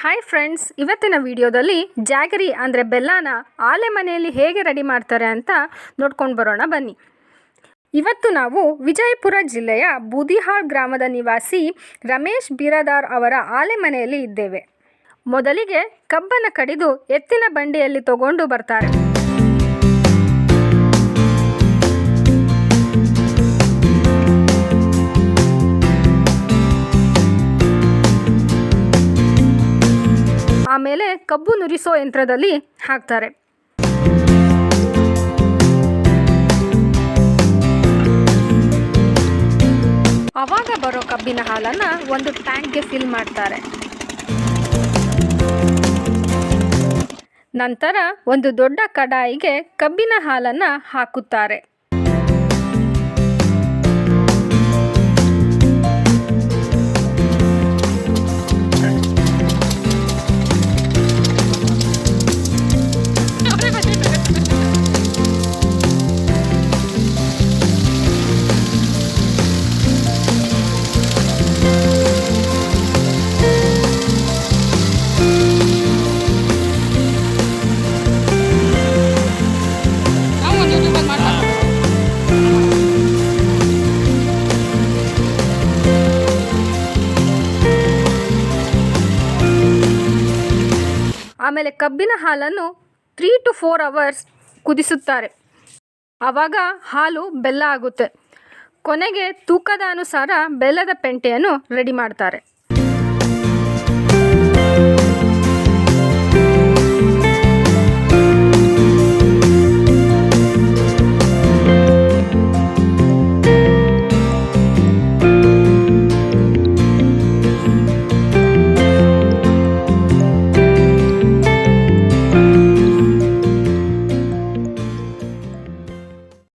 Hi friends, ಇವತ್ತಿನ ವಿಡಿಯೋದಲ್ಲಿ ಜಾಗರಿ ಅಂದರೆ ಬೆಲ್ಲನ ಆಲೆಮನೆಯಲ್ಲಿ ಹೇಗೆ ರೆಡಿ ಮಾಡ್ತಾರೆ ಅಂತ ನೋಡ್ಕೊಂಡು ಬರೋಣ ಬನ್ನಿ. ಇವತ್ತು ನಾವು ವಿಜಯಪುರ ಜಿಲ್ಲೆಯ ಬೂದಿಹಾಳ್ ಗ್ರಾಮದ ನಿವಾಸಿ ರಮೇಶ್ ಬಿರಾದಾರ್ ಅವರ ಆಲೆಮನೆಯಲ್ಲಿ ಇದ್ದೇವೆ. ಮೊದಲಿಗೆ ಕಬ್ಬನ್ನು ಕಡಿದು ಎತ್ತಿನ ಬಂಡಿಯಲ್ಲಿ ತಗೊಂಡು ಬರ್ತಾರೆ. ಆಮೇಲೆ ಕಬ್ಬು ನುರಿಸೋ ಯಂತ್ರದಲ್ಲಿ ಹಾಕ್ತಾರೆ. ಆವಾಗ ಬರೋ ಕಬ್ಬಿನ ಹಾಲನ್ನು ಒಂದು ಟ್ಯಾಂಕ್ಗೆ ಫಿಲ್ ಮಾಡ್ತಾರೆ. ನಂತರ ಒಂದು ದೊಡ್ಡ ಕಡಾಯಿಗೆ ಕಬ್ಬಿನ ಹಾಲನ್ನು ಹಾಕುತ್ತಾರೆ. ಆಮೇಲೆ ಕಬ್ಬಿನ ಹಾಲನ್ನು 3 to 4 hours ಕುದಿಸುತ್ತಾರೆ. ಆವಾಗ ಹಾಲು ಬೆಲ್ಲ ಆಗುತ್ತೆ. ಕೊನೆಗೆ ತೂಕದ ಅನುಸಾರ ಬೆಲ್ಲದ ಪೆಂಟೆಯನ್ನು ರೆಡಿ ಮಾಡ್ತಾರೆ.